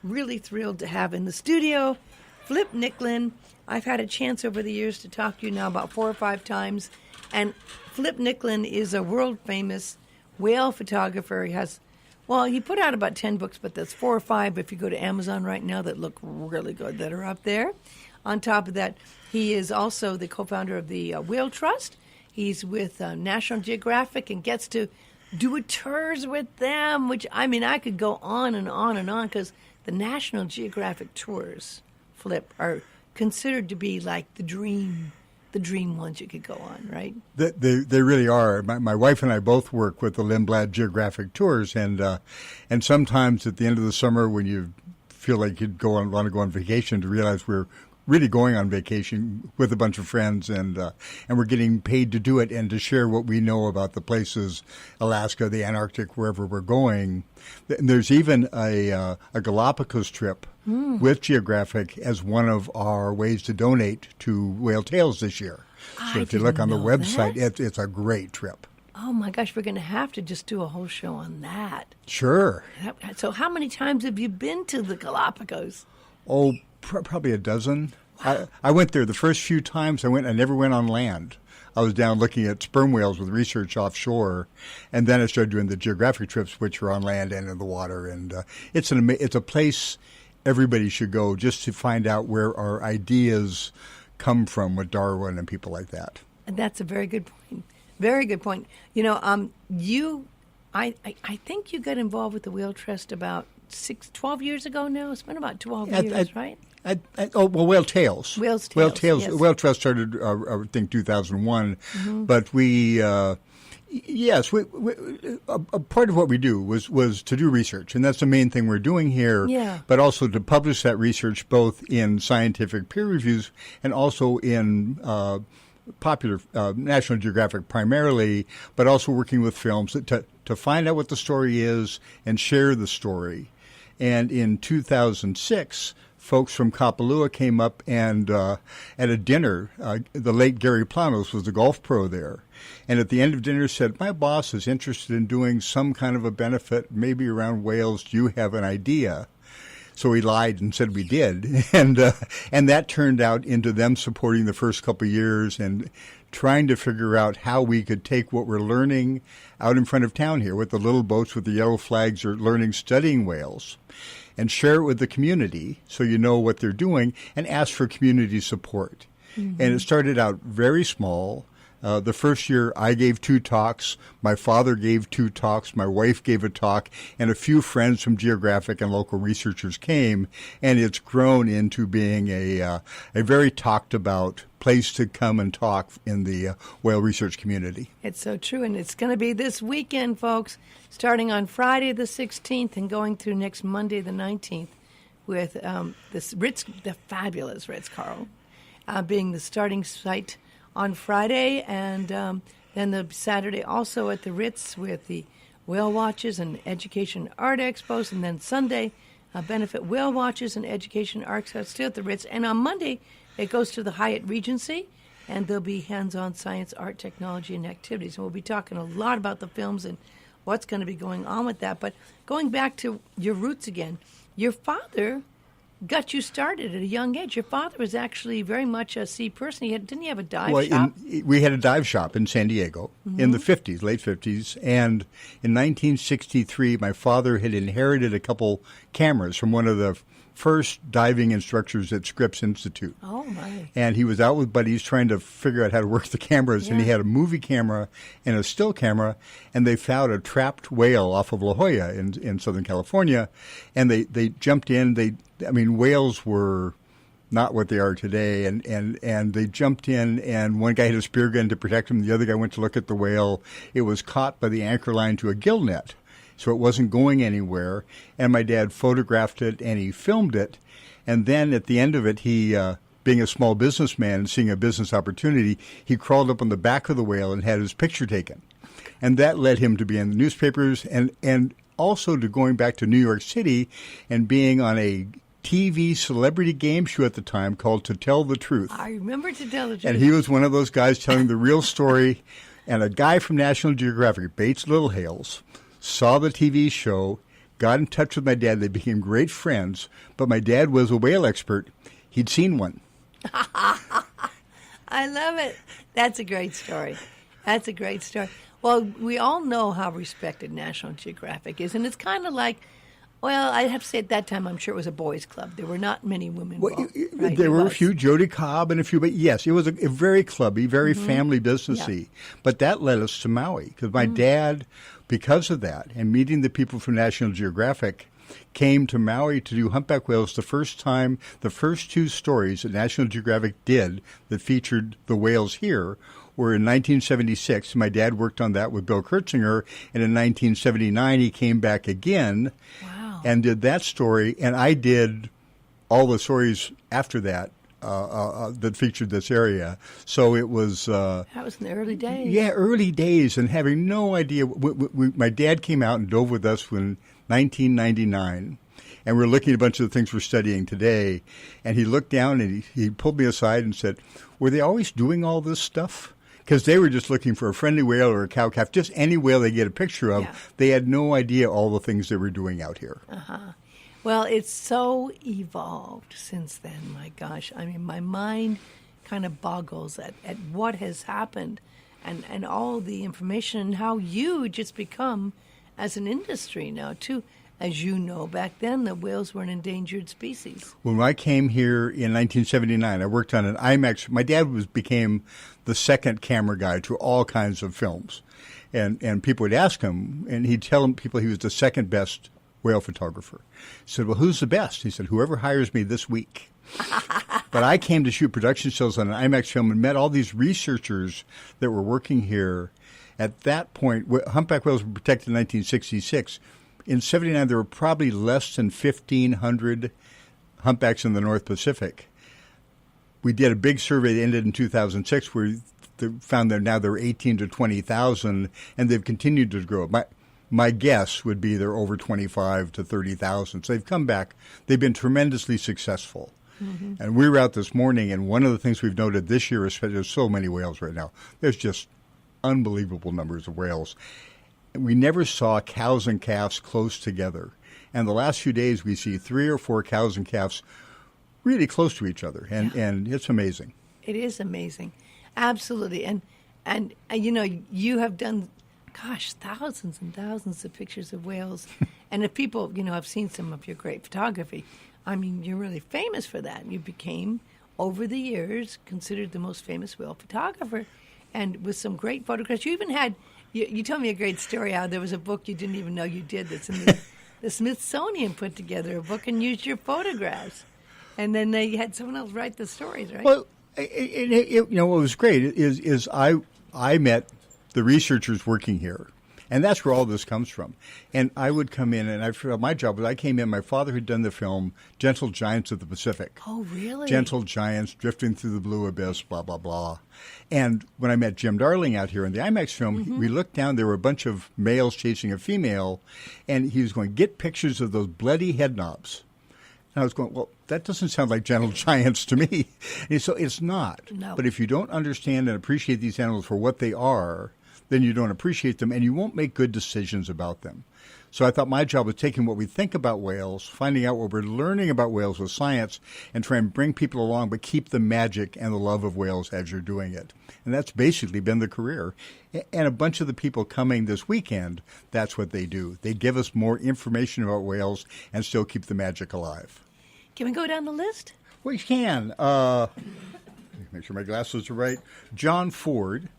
really thrilled to have in the studio Flip Nicklin. I've had a chance over the years to talk to you now about 4 or 5 times. And Flip Nicklin is a world-famous whale photographer. He put out about 10 books, but there's 4 or 5 if you go to Amazon right now that look really good that are up there. On top of that, he is also the co-founder of the Whale Trust. He's with National Geographic and gets to do tours with them, which, I could go on and on and on because the National Geographic tours, Flip, are considered to be like the dream ones you could go on, right? They really are. My wife and I both work with the Lindblad Geographic Tours, and sometimes at the end of the summer when you feel like you'd want to go on vacation, to realize we're really going on vacation with a bunch of friends, and we're getting paid to do it and to share what we know about the places, Alaska, the Antarctic, wherever we're going. And there's even a Galapagos trip with Geographic as one of our ways to donate to Whale Tales this year. So if you look on the website, it's a great trip. Oh my gosh, we're going to have to just do a whole show on that. Sure. So how many times have you been to the Galapagos? Oh, probably a dozen. Wow. I went there the first few times I never went on land. I was down looking at sperm whales with research offshore, and then I started doing the geographic trips, which are on land and in the water. And it's a place everybody should go just to find out where our ideas come from with Darwin and people like that. And that's a very good point. Very good point. I think you got involved with the Whale Trust about 12 years ago now. It's been about 12 years, right? Whale Tales. Whale Tales. Yes. Whale Trust started, I think, 2001. Mm-hmm. But we a part of what we do was to do research, and that's the main thing we're doing here. Yeah. But also to publish that research both in scientific peer reviews and also in popular National Geographic primarily, but also working with films to find out what the story is and share the story. And in 2006, folks from Kapalua came up and at a dinner, the late Gary Planos was the golf pro there. And at the end of dinner said, my boss is interested in doing some kind of a benefit, maybe around whales. Do you have an idea? So we lied and said we did. And that turned out into them supporting the first couple of years and trying to figure out how we could take what we're learning out in front of town here with the little boats with the yellow flags or studying whales, and share it with the community so you know what they're doing and ask for community support. Mm-hmm. And it started out very small. The first year I gave 2 talks, my father gave 2 talks, my wife gave a talk, and a few friends from Geographic and local researchers came, and it's grown into being a very talked about place to come and talk in the whale research community. It's so true, and it's going to be this weekend, folks, starting on Friday the 16th and going through next Monday the 19th with this the fabulous Ritz-Carlton being the starting site on Friday, and then the Saturday also at the Ritz with the whale watches and education art expos, and then Sunday benefit whale watches and education art expos still at the Ritz. And on Monday it goes to the Hyatt Regency, and there'll be hands-on science, art, technology, and activities. And we'll be talking a lot about the films and what's going to be going on with that. But going back to your roots again, your father got you started at a young age. Your father was actually very much a sea person. Didn't he have a dive shop? We had a dive shop in San Diego in the 50s, late 50s. And in 1963, my father had inherited a couple cameras from one of the first diving instructors at Scripps Institute. Oh, my. And he was out with buddies trying to figure out how to work the cameras. Yeah. And he had a movie camera and a still camera, and they found a trapped whale off of La Jolla in Southern California. And they jumped in. Whales were not what they are today. And they jumped in, and one guy had a spear gun to protect him. The other guy went to look at the whale. It was caught by the anchor line to a gill net, so it wasn't going anywhere. And my dad photographed it, and he filmed it. And then at the end of it, he, being a small businessman and seeing a business opportunity, he crawled up on the back of the whale and had his picture taken. And that led him to be in the newspapers and also to going back to New York City and being on a TV celebrity game show at the time called To Tell the Truth. I remember To Tell the Truth. And he was one of those guys telling the real story. And a guy from National Geographic, Bates Littlehales, saw the TV show, got in touch with my dad. They became great friends, but my dad was a whale expert. He'd seen one. I love it. That's a great story. That's a great story. Well, we all know how respected National Geographic is, and it's kind of like, well, I have to say at that time, I'm sure it was a boys' club. There were not many women involved. Right? There were a few, Jody Cobb and a few, but yes, it was a very clubby, very family businessy. Yeah. But that led us to Maui, because my dad, because of that, and meeting the people from National Geographic, came to Maui to do humpback whales the first time. The first two stories that National Geographic did that featured the whales here were in 1976. My dad worked on that with Bill Kurtzinger, and in 1979 he came back again and did that story, and I did all the stories after that that featured this area. So it was... that was in the early days. Yeah, early days, and having no idea. My dad came out and dove with us in 1999, and we were looking at a bunch of the things we're studying today, and he looked down and he pulled me aside and said, were they always doing all this stuff? Because they were just looking for a friendly whale or a cow-calf, just any whale they get a picture of. Yeah. They had no idea all the things they were doing out here. Well, it's so evolved since then, my gosh. I mean, my mind kind of boggles at what has happened and all the information and how huge it's become as an industry now, too. As you know, back then, the whales were an endangered species. When I came here in 1979, I worked on an IMAX. My dad became the second camera guy to all kinds of films. And people would ask him, and he'd tell people he was the second best whale photographer. He said, well, who's the best? He said, whoever hires me this week. But I came to shoot production stills on an IMAX film and met all these researchers that were working here. At that point, humpback whales were protected in 1966. In 79, there were probably less than 1,500 humpbacks in the North Pacific. We did a big survey that ended in 2006 where they found that now there are 18 to 20,000, and they've continued to grow. My guess would be they're over 25 to 30,000. So they've come back. They've been tremendously successful. And we were out this morning, and one of the things we've noted this year is there's so many whales right now. There's just unbelievable numbers of whales. We never saw cows and calves close together. And the last few days, we see 3 or 4 cows and calves really close to each other. And it's amazing. It is amazing. Absolutely. And you know, you have done, gosh, thousands and thousands of pictures of whales. And if people, you know, have seen some of your great photography, I mean, you're really famous for that. You became, over the years, considered the most famous whale photographer. And with some great photographs. You even had... You told me a great story how there was a book you didn't even know you did that's in the Smithsonian put together a book and used your photographs. And then they had someone else write the stories, right? Well, you know, what was great is I met the researchers working here. And that's where all this comes from. And I would come in, and my job was I came in. My father had done the film Gentle Giants of the Pacific. Oh, really? Gentle giants drifting through the blue abyss, blah, blah, blah. And when I met Jim Darling out here in the IMAX film, we looked down. There were a bunch of males chasing a female, and he was going, get pictures of those bloody head knobs. And I was going, well, that doesn't sound like gentle giants to me. And so it's not. No. But if you don't understand and appreciate these animals for what they are, then you don't appreciate them, and you won't make good decisions about them. So I thought my job was taking what we think about whales, finding out what we're learning about whales with science, and try and bring people along, but keep the magic and the love of whales as you're doing it. And that's basically been the career. And a bunch of the people coming this weekend, that's what they do. They give us more information about whales and still keep the magic alive. Can we go down the list? We can. Make sure my glasses are right. John Ford,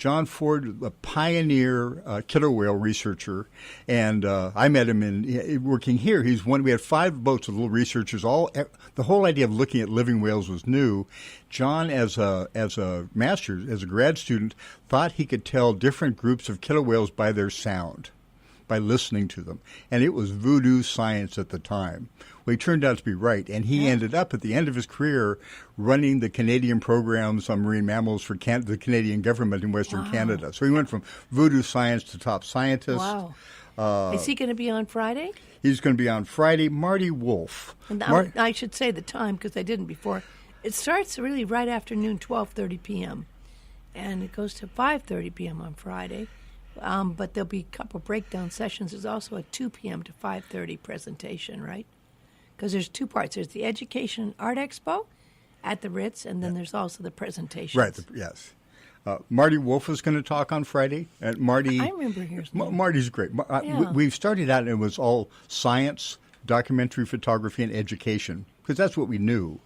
a pioneer killer whale researcher, and I met him working here. We had 5 boats of little researchers. The whole idea of looking at living whales was new. John, as a grad student, thought he could tell different groups of killer whales by their sound, by listening to them, and it was voodoo science at the time. Well, he turned out to be right, and he ended up at the end of his career running the Canadian programs on marine mammals for the Canadian government in Western Canada. So he went from voodoo science to top scientist. Wow. Is he going to be on Friday? He's going to be on Friday. Marty Wolf. And I should say the time because I didn't before. It starts really right afternoon, 12:30 p.m., and it goes to 5:30 p.m. on Friday. But there'll be a couple breakdown sessions. There's also a 2 p.m. to 5:30 presentation, right? Because there's two parts. There's the Education and Art Expo at the Ritz, and then there's also the presentations. Right, yes. Marty Wolf is going to talk on Friday. Marty, I remember his name. Marty's great. Yeah. We've started out, and it was all science, documentary photography, and education, because that's what we knew.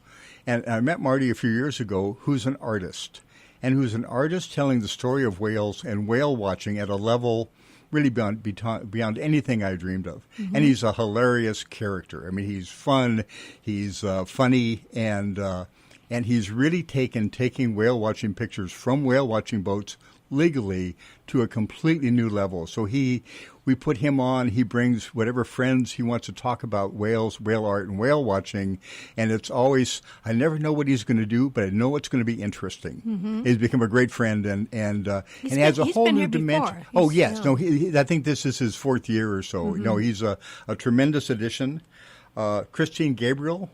And I met Marty a few years ago, who's an artist, and who's an artist telling the story of whales and whale watching at a level really beyond anything I dreamed of. Mm-hmm. And he's a hilarious character. I mean, he's fun, he's funny, and he's really taking whale watching pictures from whale watching boats legally to a completely new level. So we put him on. He brings whatever friends he wants to talk about whales, whale art, and whale watching. And it's always, I never know what he's going to do, but I know it's going to be interesting. Mm-hmm. He's become a great friend and has a whole new dimension. Oh, yes. No, I think this is his fourth year or so. Mm-hmm. No, he's a tremendous addition. Christine Gabriel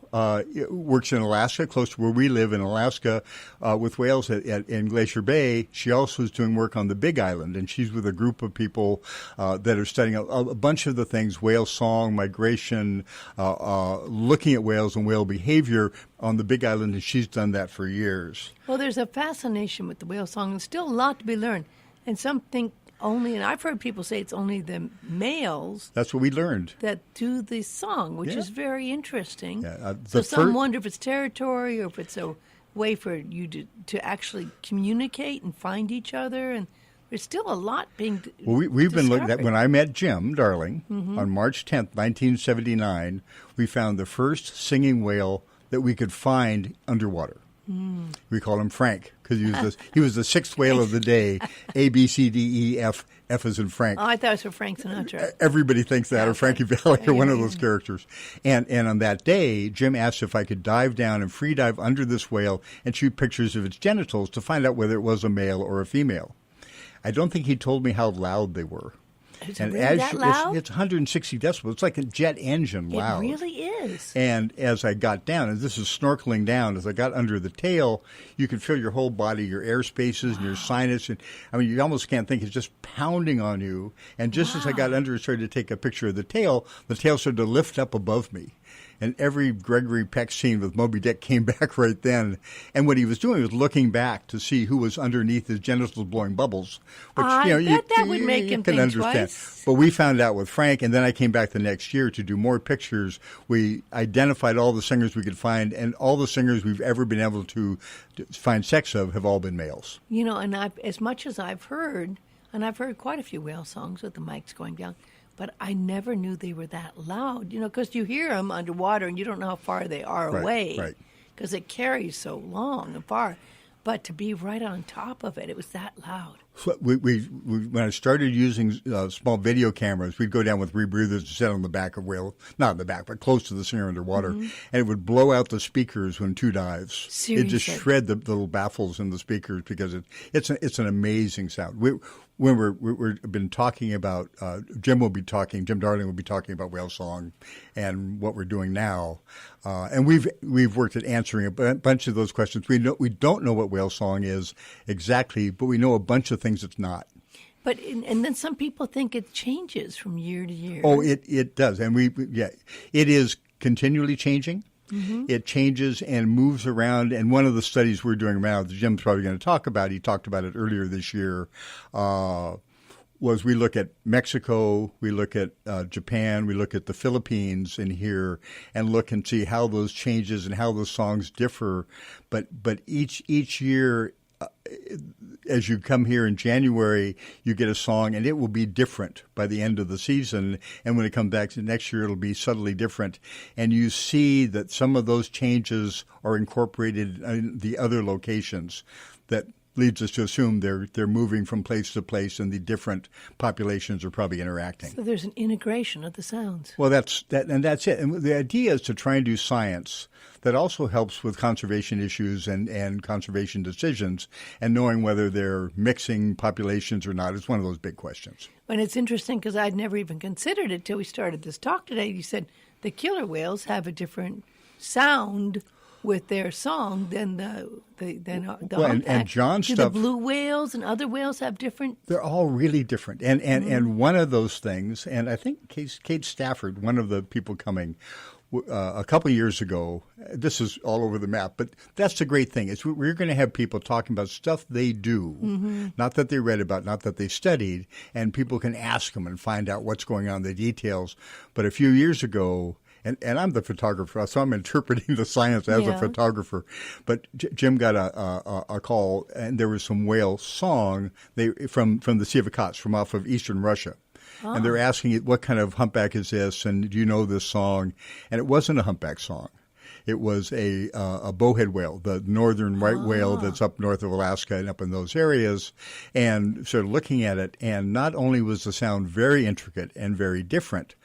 works in Alaska, close to where we live in Alaska, with whales in Glacier Bay. She also is doing work on the Big Island, and she's with a group of people that are studying a bunch of the things, whale song, migration, looking at whales and whale behavior on the Big Island, and she's done that for years. Well, there's a fascination with the whale song, and still a lot to be learned. And some think only, and I've heard people say it's only the males. That's what we learned. That do the song, which is very interesting. Yeah, so some wonder if it's territory or if it's a way for you to actually communicate and find each other. And there's still a lot being Well, we've been looking at, when I met Jim Darling on March 10th, 1979, we found the first singing whale that we could find underwater. We call him Frank because he was the sixth whale of the day. A, B, C, D, E, F. F as in Frank. Oh, I thought it was for Frank Sinatra. Everybody thinks that, or Frankie Valli, or one of those characters. And on that day, Jim asked if I could dive down and free dive under this whale and shoot pictures of its genitals to find out whether it was a male or a female. I don't think he told me how loud they were. Is it really that loud? It's 160 decibels. It's like a jet engine loud. It really is. And as I got down, and this is snorkeling down, as I got under the tail, you can feel your whole body, your air spaces and your sinus. And I mean, you almost can't think. It's just pounding on you. And just as I got under and started to take a picture of the tail started to lift up above me. And every Gregory Peck scene with Moby Dick came back right then. And what he was doing was looking back to see who was underneath his genitals blowing bubbles. Which, that would make him think understand. Twice. But we found out with Frank, and then I came back the next year to do more pictures. We identified all the singers we could find, and all the singers we've ever been able to find sex of have all been males. You know, and as much as I've heard, and I've heard quite a few whale songs with the mics going down, but I never knew they were that loud, because you hear them underwater and you don't know how far they are away. Because it carries so long and far. But to be right on top of it, it was that loud. So when I started using small video cameras, we'd go down with rebreathers and sit on the back of whale, not on the back, but close to the singer underwater, and it would blow out the speakers when two dives. Seriously? It just shred the little baffles in the speakers because it's an amazing sound. When we've been talking about, Jim Darling will be talking about whale song and what we're doing now, and we've worked at answering a bunch of those questions. We don't know what whale song is exactly, but we know a bunch of things it's not. But and then some people think it changes from year to year. Oh, it does, and it is continually changing. Mm-hmm. It changes and moves around. And one of the studies we're doing now, that Jim's probably going to talk about, he talked about it earlier this year, was we look at Mexico, we look at Japan, we look at the Philippines in here, and look and see how those changes and how those songs differ. But each year, as you come here in January, you get a song, and it will be different by the end of the season. And when it comes back to next year, it'll be subtly different. And you see that some of those changes are incorporated in the other locations. That leads us to assume they're moving from place to place, and the different populations are probably interacting. So there's an integration of the sounds. Well, that's it. And the idea is to try and do science that also helps with conservation issues and conservation decisions, and knowing whether they're mixing populations or not is one of those big questions. And it's interesting because I'd never even considered it till we started this talk today. You said the killer whales have a different sound with their song than the Well, and humpback. John's Do stuff- the blue whales and other whales have different? They're all really different. And one of those things, and I think Kate Stafford, one of the people coming a couple of years ago, this is all over the map, but that's the great thing. Is we're going to have people talking about stuff they do, not that they read about, not that they studied, and people can ask them and find out what's going on, the details. But a few years ago, and I'm the photographer, so I'm interpreting the science as a photographer. But Jim got a call, and there was some whale song from the Sea of Akats, from off of eastern Russia. Oh. And they're asking what kind of humpback is this, and do you know this song? And it wasn't a humpback song. It was a bowhead whale, the northern right whale that's up north of Alaska and up in those areas. And sort of looking at it, and not only was the sound very intricate and very different,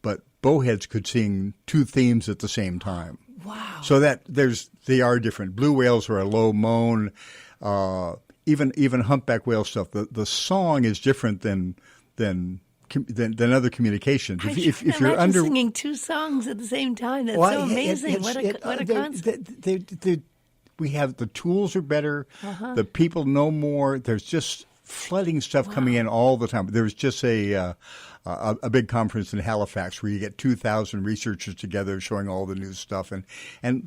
but bowheads could sing two themes at the same time. Wow! So they are different. Blue whales are a low moan. Even humpback whale stuff. The song is different than other communications. If you're singing two songs at the same time, that's so amazing. What a concept! We have the tools are better. The people know more. There's just flooding stuff coming in all the time. There was just a big conference in Halifax where you get 2,000 researchers together showing all the new stuff and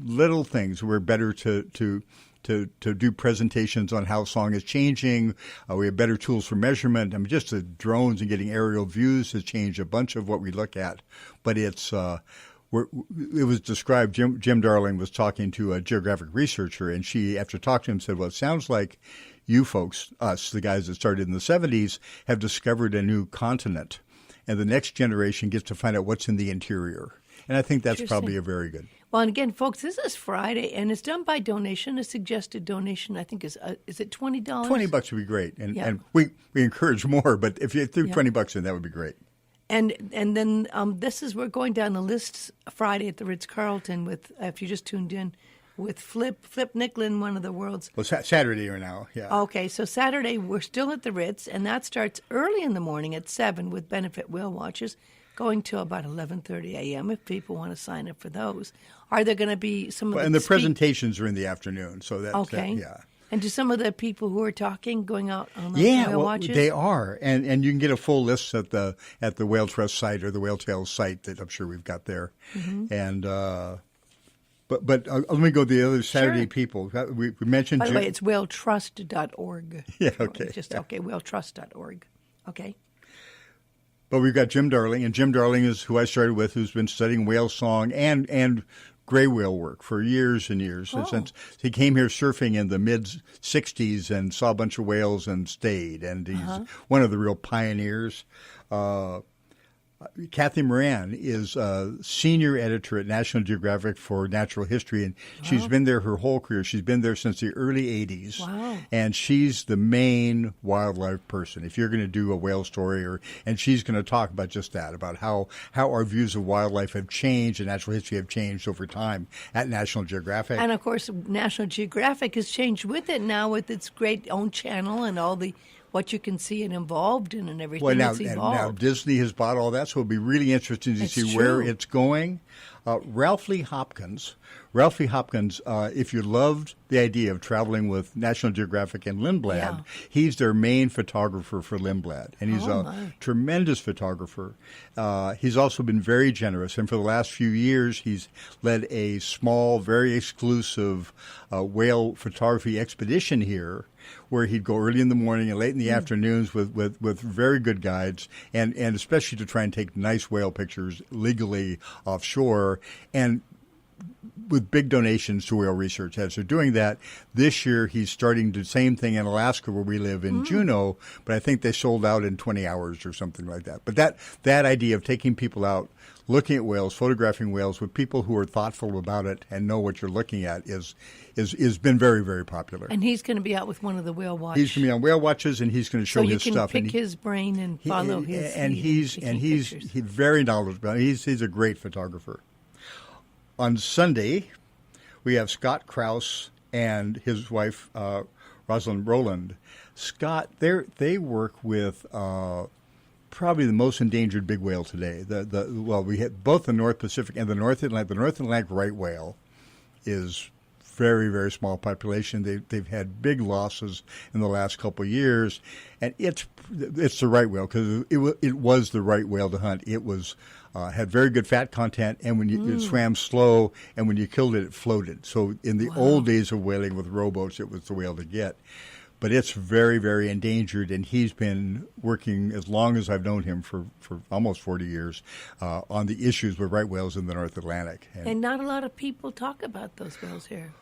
little things. We're better to do presentations on how song is changing. We have better tools for measurement. I mean, just the drones and getting aerial views has changed a bunch of what we look at. But it was described, Jim Darling was talking to a geographic researcher, and she, after talking to him, said, well, it sounds like you folks, us, the guys that started in the 70s, have discovered a new continent. And the next generation gets to find out what's in the interior. And I think that's probably a very good. Well, and again, folks, this is Friday, and it's done by donation. A suggested donation, I think, is it $20? $20 would be great. And we encourage more, but if you threw $20 in, that would be great. And then we're going down the list Friday at the Ritz-Carlton with, if you just tuned in, with Flip Nicklin, one of the world's... Well, Saturday right now, yeah. Okay, so Saturday we're still at the Ritz, and that starts early in the morning at 7 with benefit whale watches, going till about 11:30 a.m. if people want to sign up for those. Are there going to be some of the... And the presentations are in the afternoon, so that's... Okay. Yeah. And do some of the people who are talking going out on the whale watches? They are, and you can get a full list at the Whale Trust site or the Whale Tales site that I'm sure we've got there. And... But let me go to the other Saturday people. We mentioned... By the way, it's whaletrust.org. Yeah, okay. Whaletrust.org. Okay. But we've got Jim Darling, and Jim Darling is who I started with, who's been studying whale song and gray whale work for years and years. Oh. Since he came here surfing in the mid-'60s and saw a bunch of whales and stayed. And he's one of the real pioneers. Kathy Moran is a senior editor at National Geographic for Natural History, and she's been there her whole career. She's been there since the early 80s. Wow. And she's the main wildlife person. If you're going to do a whale story, and she's going to talk about just that, about how our views of wildlife have changed and natural history have changed over time at National Geographic. And, of course, National Geographic has changed with it now with its great own channel and all the what you can see and involved in and everything that's evolved. Now Disney has bought all that, so it'll be really interesting to see where it's going. Ralph Lee Hopkins, if you loved the idea of traveling with National Geographic and Lindblad, he's their main photographer for Lindblad, and he's a tremendous photographer. He's also been very generous, and for the last few years, he's led a small, very exclusive whale photography expedition here, where he'd go early in the morning and late in the afternoons with very good guides, and especially to try and take nice whale pictures legally offshore, and with big donations to whale research. As they're doing that, this year he's starting to do the same thing in Alaska where we live in Juneau, but I think they sold out in 20 hours or something like that. But that idea of taking people out, looking at whales, photographing whales with people who are thoughtful about it and know what you're looking at is been very, very popular. And he's going to be out with one of the whale watches. He's going to be on whale watches, and he's going to show his stuff. So you can pick his brain and follow his. And he's very knowledgeable. He's a great photographer. On Sunday, we have Scott Krause and his wife Rosalind Rowland. Scott, they work with probably the most endangered big whale today. We had both the North Pacific and the North Atlantic. The North Atlantic right whale is very, very small population. They've had big losses in the last couple of years, and it's the right whale because it was the right whale to hunt. It was had very good fat content, and when it swam slow, and when you killed it, it floated. So in the old days of whaling with rowboats, it was the whale to get. But it's very, very endangered, and he's been working as long as I've known him for almost 40 years on the issues with right whales in the North Atlantic. And not a lot of people talk about those whales here.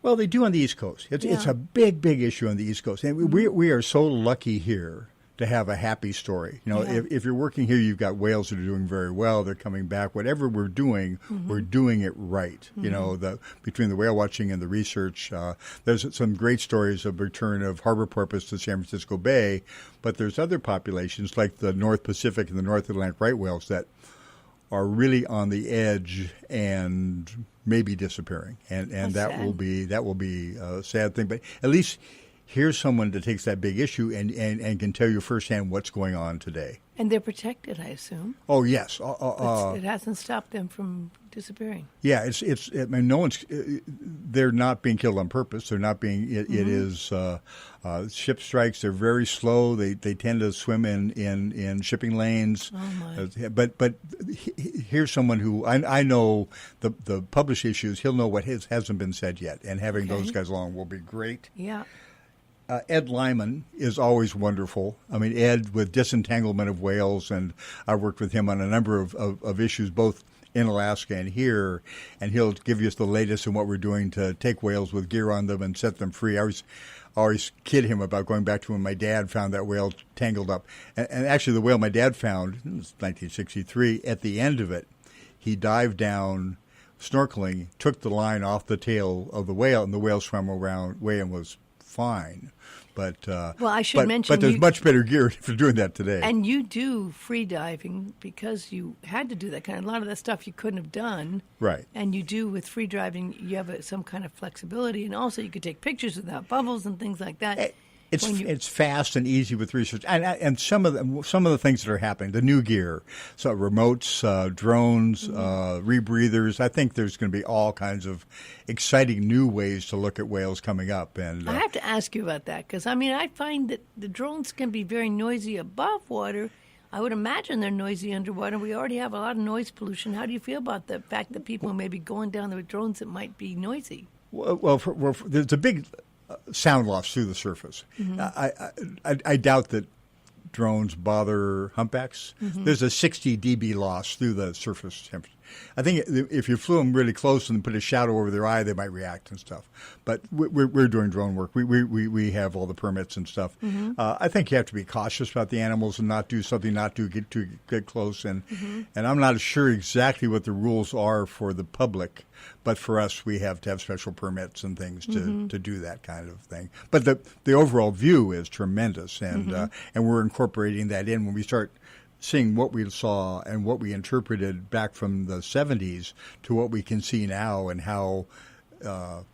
Well, they do on the East Coast. It's a big, big issue on the East Coast. And we are so lucky here to have a happy story. You know, if you're working here, you've got whales that are doing very well. They're coming back. Whatever we're doing it right. You know, between the whale watching and the research, there's some great stories of return of harbor porpoise to San Francisco Bay, but there's other populations like the North Pacific and the North Atlantic right whales that are really on the edge and maybe disappearing, and that will be a sad thing. But at least here's someone that takes that big issue and can tell you firsthand what's going on today. And they're protected, I assume. Oh yes, it hasn't stopped them from disappearing. Yeah, I mean, no one's. They're not being killed on purpose. They're not being. It is ship strikes. They're very slow. They tend to swim in shipping lanes. Oh my! But here's someone who I know the published issues. He'll know what hasn't been said yet, and having those guys along will be great. Yeah. Ed Lyman is always wonderful. I mean, Ed with disentanglement of whales, and I worked with him on a number of issues, both in Alaska and here, and he'll give you the latest in what we're doing to take whales with gear on them and set them free. I always kid him about going back to when my dad found that whale tangled up. And actually, the whale my dad found, it was 1963, at the end of it, he dived down snorkeling, took the line off the tail of the whale, and the whale swam away and was fine. But I should mention, but there's much better gear for doing that today. And you do free diving because you had to do that kind of. A lot of that stuff you couldn't have done. Right. And you do with free diving. You have some kind of flexibility, and also you could take pictures without bubbles and things like that. It's fast and easy with research, and some of the things that are happening, the new gear, so remotes, drones, rebreathers. I think there's going to be all kinds of exciting new ways to look at whales coming up. And I have to ask you about that because I find that the drones can be very noisy above water. I would imagine they're noisy underwater. We already have a lot of noise pollution. How do you feel about the fact that people may be going down there with drones that might be noisy? Well, there's a big sound loss through the surface. I doubt that drones bother humpbacks. There's a 60 dB loss through the surface temperature. I think if you flew them really close and put a shadow over their eye, they might react and stuff. But we're doing drone work. We have all the permits and stuff. I think you have to be cautious about the animals and not do something not to get close. And I'm not sure exactly what the rules are for the public, but for us, we have to have special permits and things to do that kind of thing. But the overall view is tremendous, and we're incorporating that in when we start seeing what we saw and what we interpreted back from the 70s to what we can see now, and how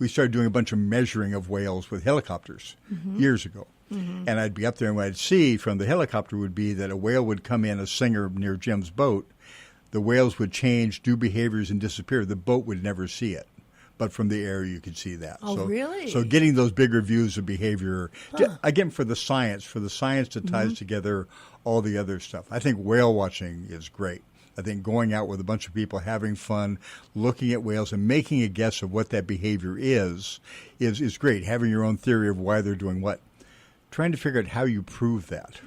we started doing a bunch of measuring of whales with helicopters years ago. And I'd be up there, and what I'd see from the helicopter would be that a whale would come in, a singer near Jim's boat. The whales would change, do behaviors, and disappear. The boat would never see it. But from the air, you could see that. Oh, really? So getting those bigger views of behavior, again, for the science that ties together all the other stuff. I think whale watching is great. I think going out with a bunch of people, having fun, looking at whales and making a guess of what that behavior is great. Having your own theory of why they're doing what. Trying to figure out how you prove that,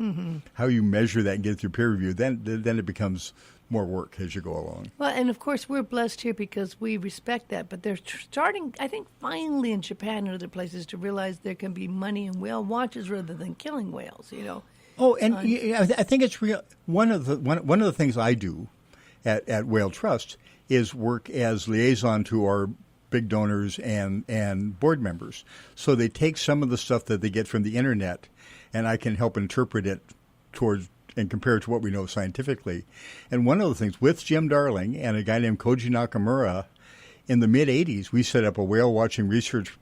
how you measure that and get it through peer review, then it becomes more work as you go along. Well, and of course we're blessed here because we respect that, but they're starting, I think, finally in Japan and other places to realize there can be money in whale watches rather than killing whales, Oh, and I think it's real. One of the things I do at Whale Trust is work as liaison to our big donors and board members. So they take some of the stuff that they get from the internet, and I can help interpret it towards and compare it to what we know scientifically. And one of the things, with Jim Darling and a guy named Koji Nakamura, in the mid-'80s, we set up a whale watching research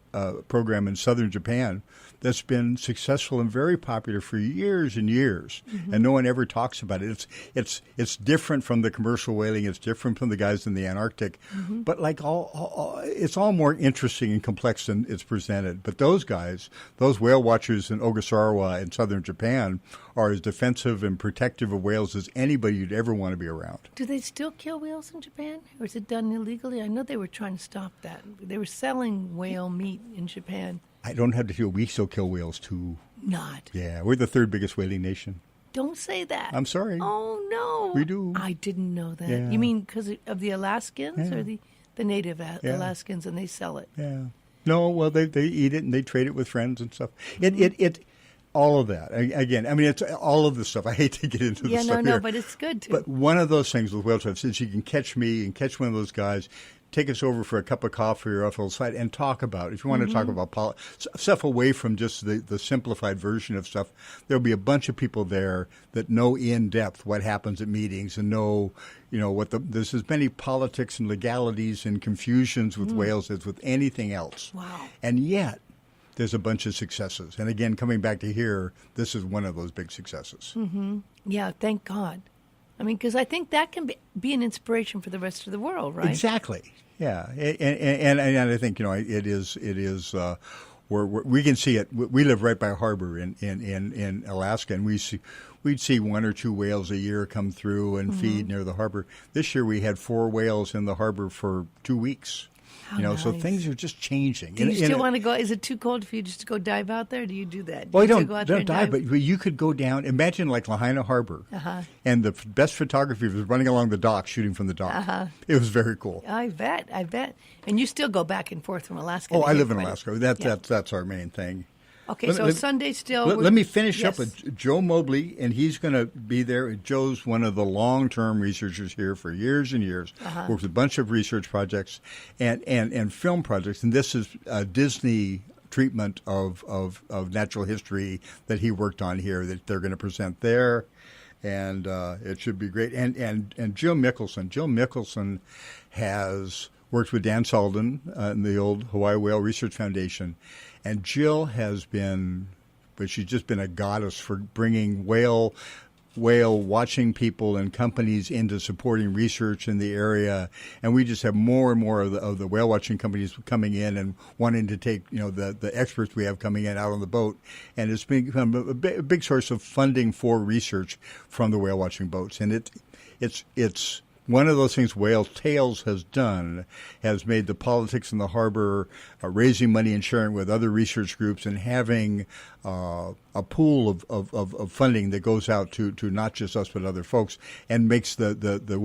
program in southern Japan that's been successful and very popular for years and years, and no one ever talks about it. It's different from the commercial whaling. It's different from the guys in the Antarctic, but like it's all more interesting and complex than it's presented. But those guys, those whale watchers in Ogasawara in southern Japan, are as defensive and protective of whales as anybody you'd ever want to be around. Do they still kill whales in Japan, or is it done illegally? I know they were trying to stop that. They were selling whale meat in Japan. I don't have to feel we still kill whales too. Not. Yeah, we're the third biggest whaling nation. Don't say that. I'm sorry. Oh, no. We do. I didn't know that. Yeah. You mean because of the Alaskans or the native Alaskans, and they sell it? Yeah. No, well, they eat it and they trade it with friends and stuff. It all of that. Again, I mean, it's all of the stuff. I hate to get into the stuff no, here. but it's good too. But one of those things with whale trips is you can catch me and catch one of those guys, take us over for a cup of coffee or off the side and talk about, if you want to talk about stuff away from just the simplified version of stuff, there'll be a bunch of people there that know in depth what happens at meetings and know, there's as many politics and legalities and confusions with whales as with anything else. Wow. And yet, there's a bunch of successes. And again, coming back to here, this is one of those big successes. Mm-hmm. Yeah, thank God. I mean, because I think that can be an inspiration for the rest of the world, right? Exactly. Yeah, and I think it is we can see it. We live right by a harbor in Alaska, and we'd see one or two whales a year come through and feed near the harbor. This year we had 4 whales in the harbor for 2 weeks. Nice. So things are just changing. Do you still want to go? Is it too cold for you just to go dive out there? Do you do that? Well, don't dive, but you could go down. Imagine like Lahaina Harbor, and the best photography was running along the dock, shooting from the dock. It was very cool. I bet. And you still go back and forth from Alaska. Oh, I live in Alaska. That's our main thing. Okay, Sunday still. Let me finish up with Joe Mobley, and he's going to be there. Joe's one of the long-term researchers here for years and years. Works with a bunch of research projects and film projects, and this is a Disney treatment of natural history that he worked on here that they're going to present there, and it should be great. And Jill Mickelson has worked with Dan Sullivan in the old Hawaii Whale Research Foundation. And Jill has been, but she's just been a goddess for bringing whale watching people and companies into supporting research in the area. And we just have more and more of the whale watching companies coming in and wanting to take, the experts we have coming in out on the boat. And it's become a big source of funding for research from the whale watching boats. And it's one of those things Whale Tales has done, has made the politics in the harbor, raising money and sharing with other research groups, and having a pool of funding that goes out to not just us but other folks, and makes the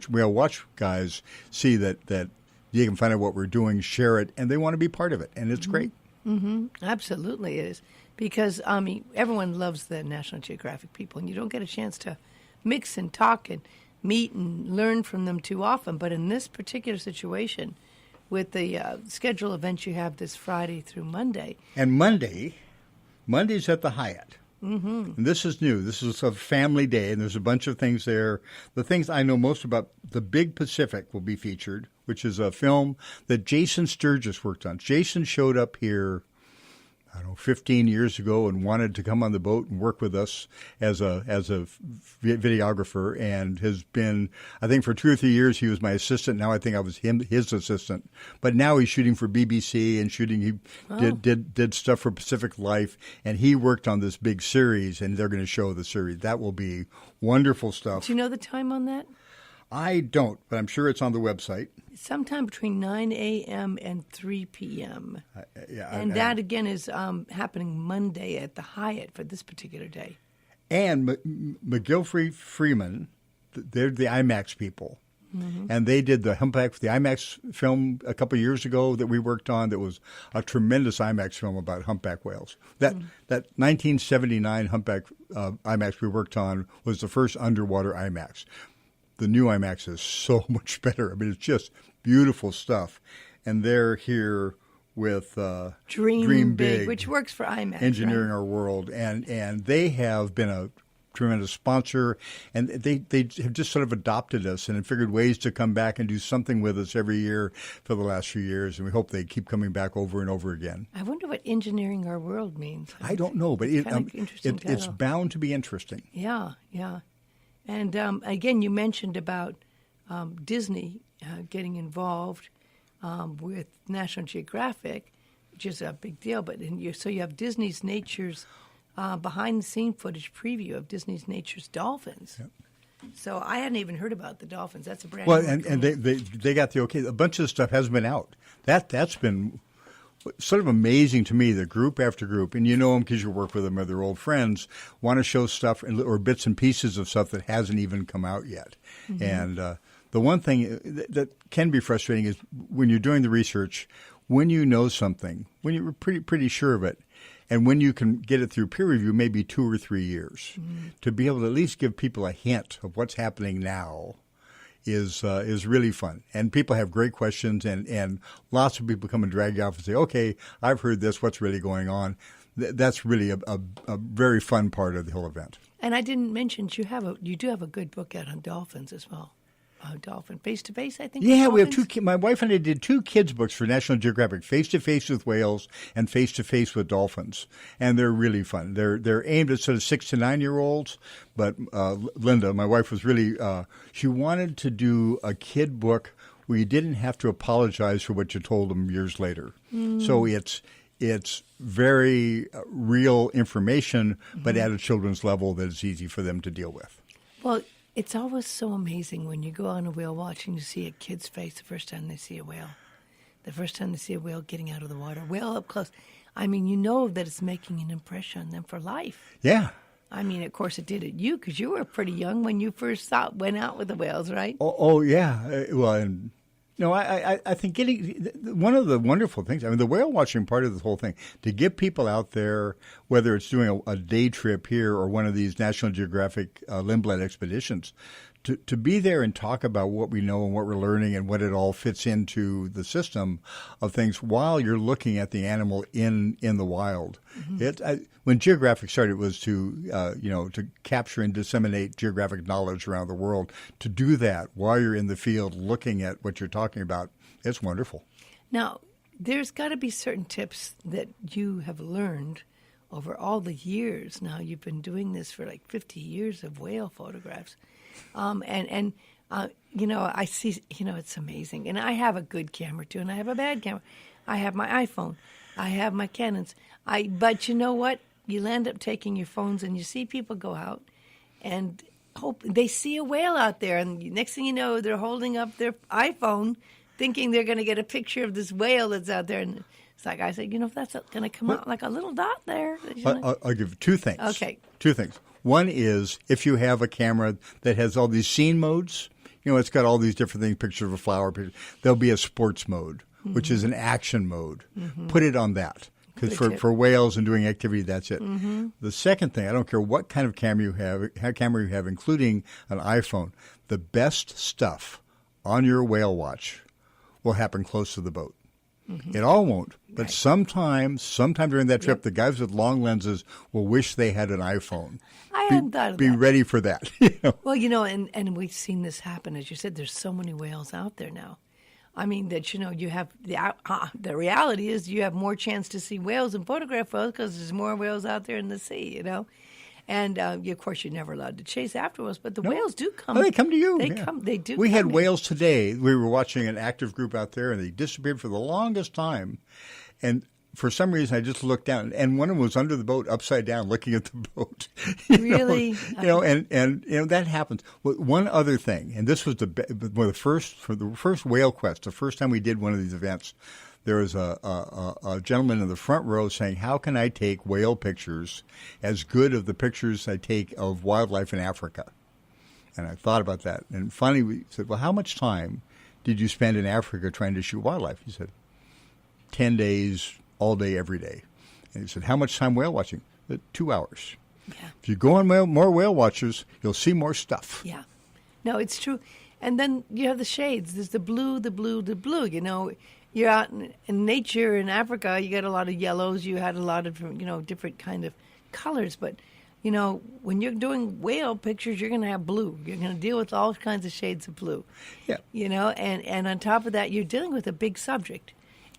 whale watch guys see that you can find out what we're doing, share it, and they want to be part of it, and it's great. Mm-hmm. Absolutely it is. Because, everyone loves the National Geographic people, and you don't get a chance to mix and talk and meet and learn from them too often. But in this particular situation, with the scheduled events you have this Friday through Monday. And Monday's at the Hyatt. Mm-hmm. And this is new. This is a family day, and there's a bunch of things there. The things I know most about, the Big Pacific will be featured, which is a film that Jason Sturgis worked on. Jason showed up here 15 years ago and wanted to come on the boat and work with us as a videographer, and has been, I think for 2 or 3 years he was my assistant. Now I think I was his assistant. But now he's shooting for BBC and he did stuff for Pacific Life, and he worked on this big series, and they're going to show the series. That will be wonderful stuff. Do you know the time on that? I don't, but I'm sure it's on the website. Sometime between 9 a.m. and 3 p.m. That, again, is happening Monday at the Hyatt for this particular day. And McGilfrey Freeman, they're the IMAX people. Mm-hmm. And they did the humpback, the IMAX film a couple of years ago that we worked on that was a tremendous IMAX film about humpback whales. That 1979 humpback IMAX we worked on was the first underwater IMAX. The new IMAX is so much better. I mean, it's just beautiful stuff. And they're here with Dream Big, which works for IMAX. Engineering Our World. And they have been a tremendous sponsor, and they have just sort of adopted us and have figured ways to come back and do something with us every year for the last few years, and we hope they keep coming back over and over again. I wonder what engineering our world means. I don't know, but it's bound to be interesting. Yeah. And again, you mentioned about Disney getting involved with National Geographic, which is a big deal. But so you have Disney's Nature's behind-the-scene footage preview of Disney's Nature's dolphins. Yep. So I hadn't even heard about the dolphins. That's a brand new one. And they got the okay. A bunch of stuff hasn't been out. That's been sort of amazing to me that group after group, and you know them because you work with them or they're old friends, want to show stuff or bits and pieces of stuff that hasn't even come out yet. Mm-hmm. And the one thing that can be frustrating is when you're doing the research, when you know something, when you're pretty sure of it, and when you can get it through peer review, maybe 2 or 3 years, to be able to at least give people a hint of what's happening now is really fun. And people have great questions, and lots of people come and drag you off and say, okay, I've heard this, what's really going on? That's really a very fun part of the whole event. And I didn't mention you do have a good book out on dolphins as well. Dolphin Face-to-Face, I think. Yeah, we have two. My wife and I did 2 kids' books for National Geographic: Face-to-Face with Whales and Face-to-Face with Dolphins, and they're really fun. They're aimed at sort of 6 to 9 year olds, but Linda, my wife, was really she wanted to do a kid book where you didn't have to apologize for what you told them years later. So it's very real information, but at a children's level that is easy for them to deal with. Well, it's always so amazing when you go on a whale watch and you see a kid's face the first time they see a whale. The first time they see a whale getting out of the water, whale up close. I mean, you know that it's making an impression on them for life. Yeah. I mean, of course, it did at you because you were pretty young when you first went out with the whales, right? Oh yeah. Well, and I think one of the wonderful things, I mean, the whale watching part of the whole thing, to get people out there, whether it's doing a day trip here or one of these National Geographic Lindblad expeditions, to be there and talk about what we know and what we're learning and what it all fits into the system of things while you're looking at the animal in the wild. Mm-hmm. When Geographic started, it was to capture and disseminate geographic knowledge around the world. To do that while you're in the field looking at what you're talking about, it's wonderful. Now, there's got to be certain tips that you have learned over all the years. Now, you've been doing this for like 50 years of whale photographs. I see, it's amazing. And I have a good camera, too, and I have a bad camera. I have my iPhone. I have my Canons. But you know what? You'll end up taking your phones, and you see people go out and hope they see a whale out there. And next thing you know, they're holding up their iPhone thinking they're going to get a picture of this whale that's out there. And it's like I said, if that's going to come out like a little dot there. I'll give you 2 things. Okay. 2 things. One is if you have a camera that has all these scene modes, it's got all these different things, picture of a flower, there'll be a sports mode, which is an action mode. Mm-hmm. Put it on that. Because for whales and doing activity, that's it. Mm-hmm. The second thing, I don't care what kind of camera you have, including an iPhone, the best stuff on your whale watch will happen close to the boat. Mm-hmm. It all won't, but right. sometime during that trip, the guys with long lenses will wish they had an iPhone. I hadn't thought of that. Be ready for that. Well, and we've seen this happen. As you said, there's so many whales out there now. I mean, that, you have the reality is you have more chance to see whales and photograph whales because there's more whales out there in the sea, And, of course, you're never allowed to chase after whales, but the whales do come. Oh, they come to you. They do. We had whales today. We were watching an active group out there, and they disappeared for the longest time. And for some reason, I just looked down, and one of them was under the boat, upside down, looking at the boat. Really? And that happens. One other thing, and this was the first whale quest, the first time we did one of these events. There was a gentleman in the front row saying, how can I take whale pictures as good of the pictures I take of wildlife in Africa? And I thought about that. And finally we said, well, how much time did you spend in Africa trying to shoot wildlife? He said, 10 days, all day, every day. And he said, how much time whale watching? 2 hours. Yeah. If you go on more whale watchers, you'll see more stuff. Yeah. No, it's true. And then you have the shades. There's the blue. You're out in nature in Africa, you get a lot of yellows, you had a lot of, different kind of colors. But when you're doing whale pictures, you're going to have blue. You're going to deal with all kinds of shades of blue. Yeah. And on top of that, you're dealing with a big subject.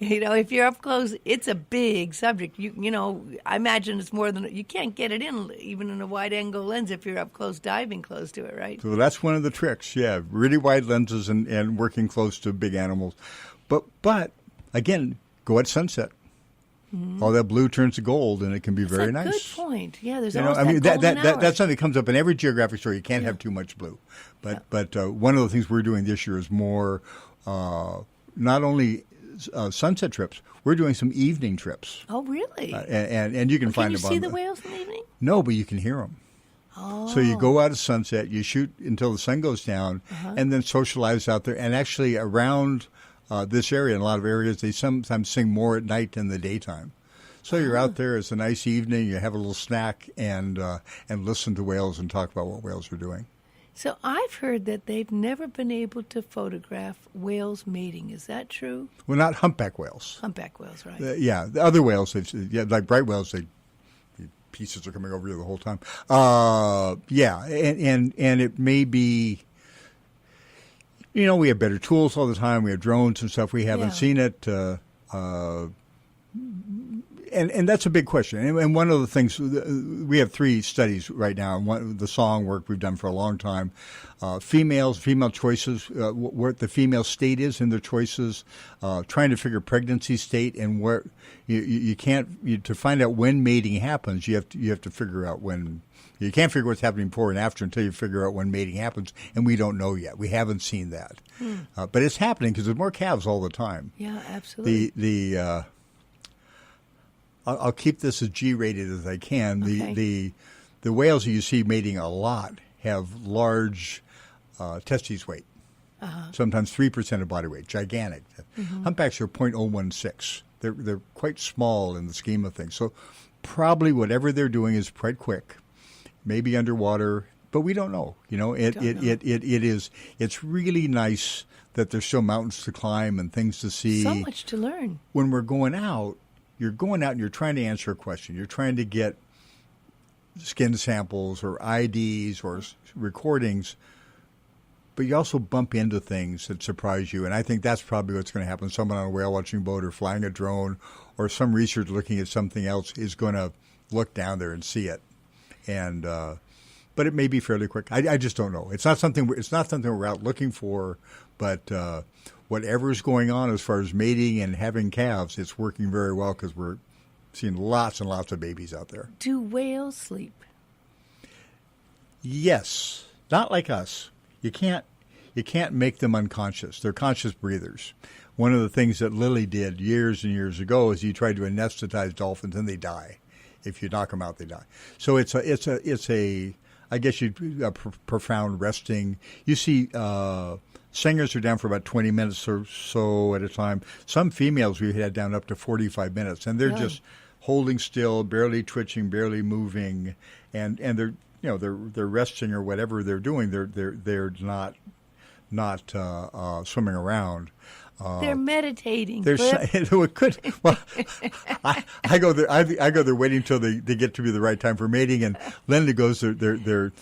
If you're up close, it's a big subject. I imagine it's more than you can't get it in, even in a wide-angle lens, if you're up close, diving close to it, right? So that's one of the tricks. Yeah, really wide lenses and working close to big animals. But again, go at sunset. Mm-hmm. All that blue turns to gold, and it can be very nice. Good point. Yeah, there's always that golden hour. That's something that comes up in every geographic story. You can't have too much blue. But one of the things we're doing this year is more not only sunset trips. We're doing some evening trips. Oh, really? And you can find them. Can you see the whales in the evening? No, but you can hear them. Oh. So you go out at sunset, you shoot until the sun goes down, and then socialize out there. And actually around this area, in a lot of areas, they sometimes sing more at night than the daytime. So you're out there, it's a nice evening, you have a little snack, and listen to whales and talk about what whales are doing. So I've heard that they've never been able to photograph whales mating. Is that true? Well, not humpback whales. Humpback whales, right? Yeah, the other whales, like bright whales, the pieces are coming over you the whole time. Yeah, and it may be, we have better tools all the time. We have drones and stuff. We haven't seen it. And that's a big question. And one of the things, we have 3 studies right now. One, the song work we've done for a long time. Female choices, what the female state is in their choices, trying to figure pregnancy state, and where you can't, to find out when mating happens, you have to figure out when. You can't figure what's happening before and after until you figure out when mating happens, and we don't know yet. We haven't seen that. But it's happening because there's more calves all the time. Yeah, absolutely. I'll keep this as G-rated as I can. Okay. The whales that you see mating a lot have large testes weight, sometimes 3% of body weight, gigantic. Humpbacks are 0.016. They're quite small in the scheme of things. So probably whatever they're doing is quite quick, maybe underwater, but we don't know. It's really nice that there's still mountains to climb and things to see. So much to learn. When we're going out, you're going out and you're trying to answer a question. You're trying to get skin samples or IDs or recordings, but you also bump into things that surprise you. And I think that's probably what's going to happen. Someone on a whale watching boat or flying a drone or some researcher looking at something else is going to look down there and see it. And but it may be fairly quick. I just don't know. It's not something we're out looking for, but whatever's going on as far as mating and having calves, it's working very well because we're seeing lots and lots of babies out there. Do whales sleep? Yes, not like us. You can't make them unconscious. They're conscious breathers. One of the things that Lily did years and years ago is he tried to anesthetize dolphins and they die. If you knock them out, they die. So it's a I guess profound resting. You see. Singers are down for about 20 minutes or so at a time. Some females we had down up to 45 minutes, and they're just holding still, barely twitching, barely moving, and they're they're resting or whatever they're doing. They're not swimming around. They're meditating. It could. Well, I go there. I go there waiting until they get to be the right time for mating, and Linda goes. They're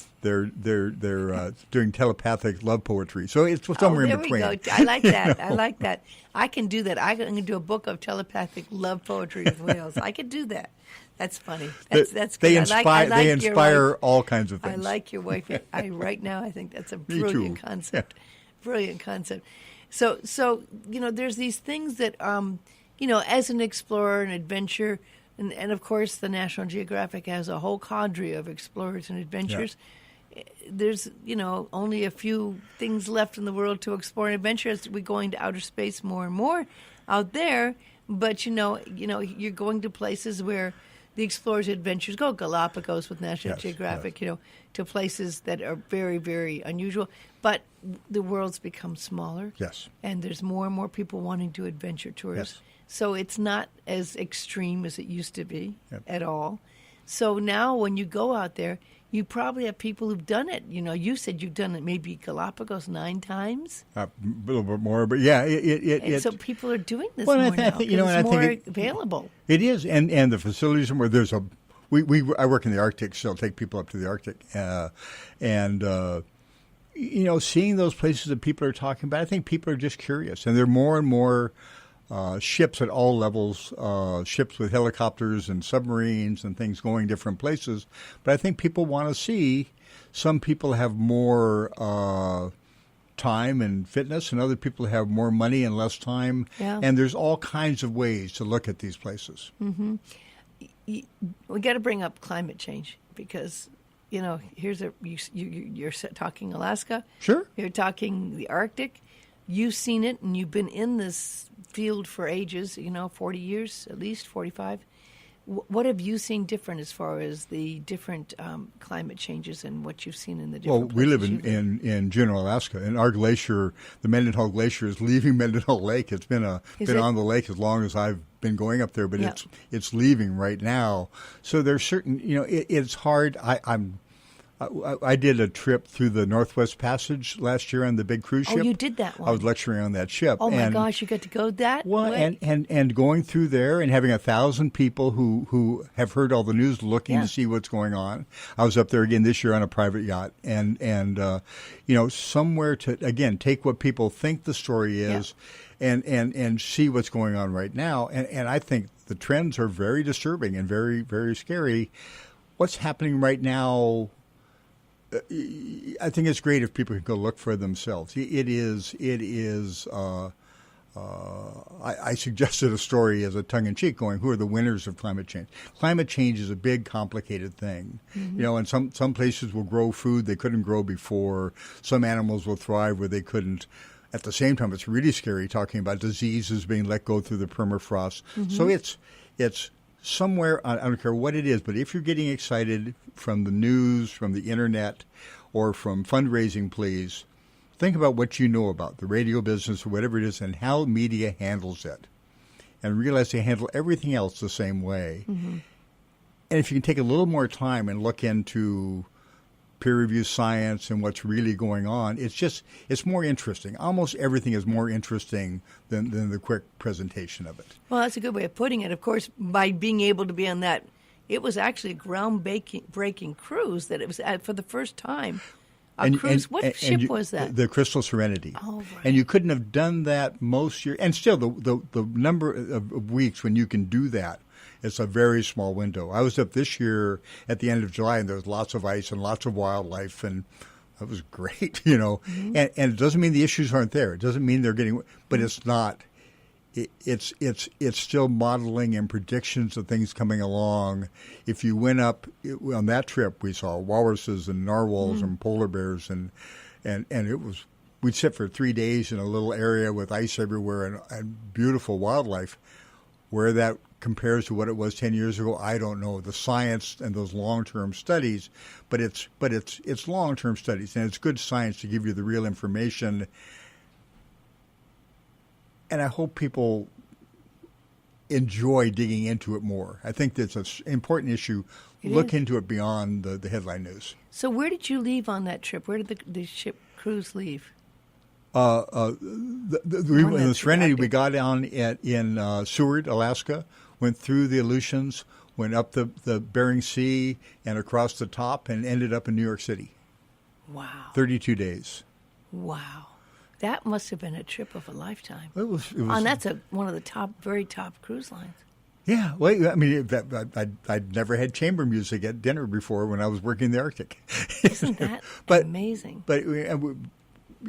doing telepathic love poetry. So it's somewhere in between. There we go. I like that. I like that. I can do that. I can do a book of telepathic love poetry with whales. I could do that. That's funny. That's good. They inspire all kinds of things. I like your wife. Right now, I think that's a brilliant concept. Yeah. Brilliant concept. So there's these things that, as an explorer and adventure, and of course the National Geographic has a whole cadre of explorers and adventurers. Yeah. There's, only a few things left in the world to explore and adventure as we're going to outer space more and more out there. But, you're going to places where the explorers and adventurers go, Galapagos with National Geographic, to places that are very, very unusual. But the world's become smaller. Yes. And there's more and more people wanting to adventure tours. Yes. So it's not as extreme as it used to be at all. So now when you go out there, you probably have people who've done it. You said you've done it maybe Galapagos 9 times. A little bit more, but yeah. So people are doing this more now. It's more available. It is, and the facilities are more. There's a I work in the Arctic, so I'll take people up to the Arctic, and seeing those places that people are talking about. I think people are just curious, and there are more and more ships at all levels, ships with helicopters and submarines and things going different places. But I think people want to see. Some people have more time and fitness, and other people have more money and less time. Yeah. And there's all kinds of ways to look at these places. Mm-hmm. We got to bring up climate change because, you're talking Alaska. Sure. You're talking the Arctic. You've seen it, and you've been in this field for ages, 40 years, at least 45. What have you seen different as far as the different climate changes and what you've seen in the different we live places in Juneau, Alaska, and our glacier, the Mendenhall Glacier, is leaving Mendenhall Lake. It's been on the lake as long as I've been going up there, but it's leaving right now. So there's certain, it's hard. I did a trip through the Northwest Passage last year on the big cruise ship. Oh, you did that one. I was lecturing on that ship. Oh, my gosh, you got to go that way? And going through there and having 1,000 people who have heard all the news looking to see what's going on. I was up there again this year on a private yacht and somewhere to, again, take what people think the story is and see what's going on right now. And I think the trends are very disturbing and very, very scary. What's happening right now, I think it's great if people can go look for themselves. I suggested a story as a tongue-in-cheek going, who are the winners of climate change? Climate change is a big, complicated thing. Mm-hmm. And some places will grow food they couldn't grow before. Some animals will thrive where they couldn't. At the same time, it's really scary talking about diseases being let go through the permafrost. Mm-hmm. So it's somewhere, I don't care what it is, but if you're getting excited from the news, from the internet, or from fundraising, please think about what you know about the radio business or whatever it is and how media handles it. And realize they handle everything else the same way. Mm-hmm. And if you can take a little more time and look into peer-reviewed science and what's really going on, it's more interesting. Almost everything is more interesting than the quick presentation of it. Well, that's a good way of putting it. Of course, by being able to be on that, it was actually a ground-breaking cruise that it was at for the first time. Cruise. What ship was that? The Crystal Serenity. Oh, right. And you couldn't have done that most years. And still, the number of weeks when you can do that, it's a very small window. I was up this year at the end of July, and there was lots of ice and lots of wildlife, and that was great, Mm-hmm. And it doesn't mean the issues aren't there. It doesn't mean they're getting, but it's not. It's still modeling and predictions of things coming along. If you went up on that trip, we saw walruses and narwhals mm-hmm. and polar bears, and it was. We'd sit for 3 days in a little area with ice everywhere and beautiful wildlife. Where that compares to what it was 10 years ago, I don't know. The science and those long-term studies, but it's long-term studies, and it's good science to give you the real information. And I hope people enjoy digging into it more. I think that's an important issue. Look into it beyond the headline news. So where did you leave on that trip? Where did the ship cruise leave? The Serenity, we got down in Seward, Alaska, went through the Aleutians, went up the Bering Sea and across the top, and ended up in New York City. Wow. 32 days. Wow. That must have been a trip of a lifetime. It was and that's one of the very top cruise lines. Yeah, well, I mean, I'd never had chamber music at dinner before when I was working in the Arctic. Isn't that amazing? But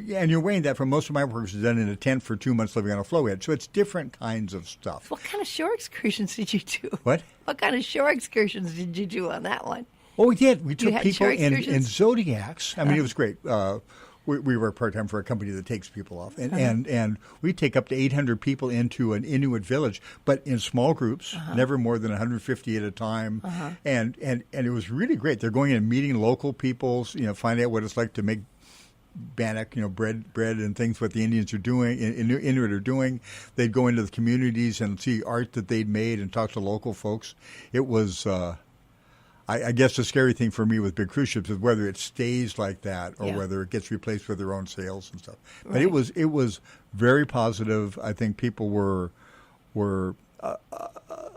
and you're weighing that from most of my work was done in a tent for 2 months living on a flowhead. So it's different kinds of stuff. What kind of shore excursions did you do? What? What kind of shore excursions did you do on that one? Oh, we did. We took people in Zodiacs. I mean, it was great. We work part-time for a company that takes people off. And we take up to 800 people into an Inuit village, but in small groups, never more than 150 at a time. And it was really great. They're going in and meeting local people, finding out what it's like to make bannock, bread and things, what the Indians are doing, Inuit are doing. They'd go into the communities and see art that they'd made and talk to local folks. It was, I guess the scary thing for me with big cruise ships is whether it stays like that or whether it gets replaced with their own sails and stuff. But it was very positive. I think people were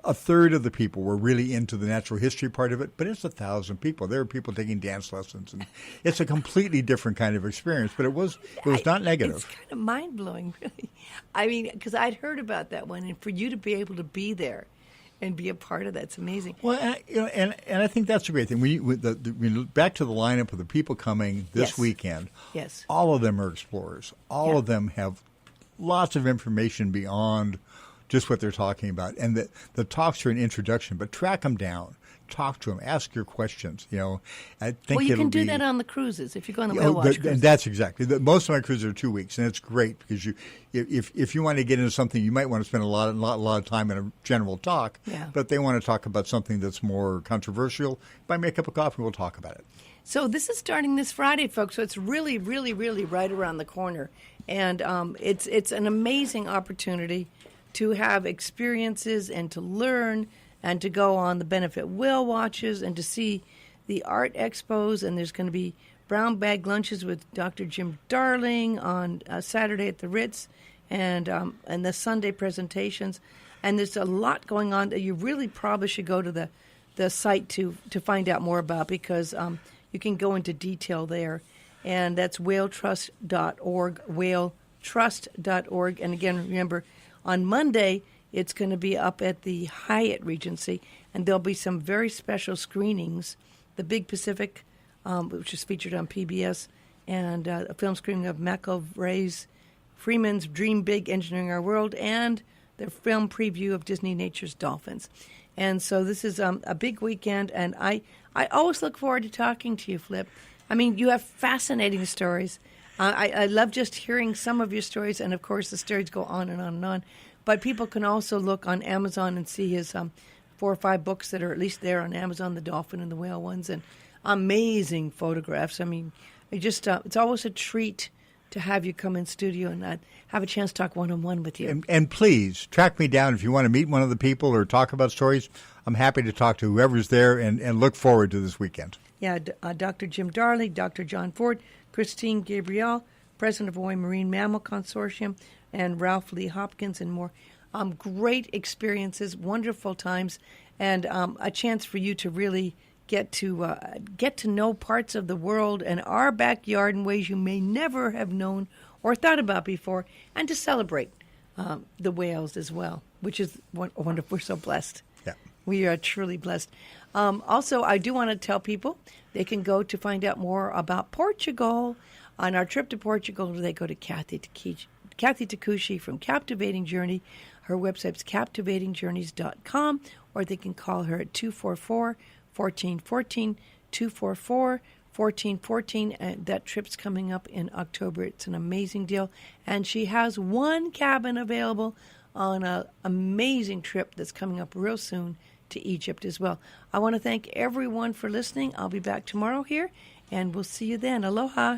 a third of the people were really into the natural history part of it, but it's 1,000 people. There were people taking dance lessons, and it's a completely different kind of experience. But it was not negative. It's kind of mind blowing, really. I mean, because I'd heard about that one, and for you to be able to be there and be a part of that's amazing. Well, and I think that's a great thing. Back to the lineup of the people coming this weekend. Yes, all of them are explorers. All of them have lots of information beyond just what they're talking about, and the talks are an introduction. But track them down, talk to them, ask your questions. I think you can do that on the cruises if you go on the whale watch cruise. And that's exactly. Most of my cruises are 2 weeks, and it's great because if you want to get into something, you might want to spend a lot of time in a general talk. Yeah. But they want to talk about something that's more controversial. Buy me a cup of coffee, we'll talk about it. So this is starting this Friday, folks. So it's really, really, really right around the corner, and it's an amazing opportunity to have experiences and to learn and to go on the benefit whale watches and to see the art expos. And there's going to be brown bag lunches with Dr. Jim Darling on Saturday at the Ritz, and the Sunday presentations. And there's a lot going on that you really probably should go to the site to find out more about, because you can go into detail there. And that's whaletrust.org, whaletrust.org. And again, remember, on Monday, it's going to be up at the Hyatt Regency, and there'll be some very special screenings. The Big Pacific, which is featured on PBS, and a film screening of McElroy's Freeman's Dream Big, Engineering Our World, and the film preview of Disneynature's Dolphins. And so this is a big weekend, and I always look forward to talking to you, Flip. I mean, you have fascinating stories. I love just hearing some of your stories, and of course the stories go on and on and on. But people can also look on Amazon and see his 4 or 5 books that are at least there on Amazon, the dolphin and the whale ones, and amazing photographs. I mean, it's always a treat to have you come in studio and have a chance to talk one-on-one with you. And please, track me down if you want to meet one of the people or talk about stories. I'm happy to talk to whoever's there and look forward to this weekend. Yeah, Dr. Jim Darley, Dr. John Ford, Christine Gabriel, President of Hawaii Marine Mammal Consortium, and Ralph Lee Hopkins, and more. Great experiences, wonderful times, and a chance for you to really get to know parts of the world and our backyard in ways you may never have known or thought about before, and to celebrate the whales as well, which is wonderful. We're so blessed. Yeah. We are truly blessed. Also, I do want to tell people they can go to find out more about Portugal. On our trip to Portugal, they go to Kathy Takushi from Captivating Journey. Her website's captivatingjourneys.com, or they can call her at 244-1414, 244-1414. And that trip's coming up in October. It's an amazing deal. And she has 1 cabin available on an amazing trip that's coming up real soon to Egypt as well. I want to thank everyone for listening. I'll be back tomorrow here, and we'll see you then. Aloha.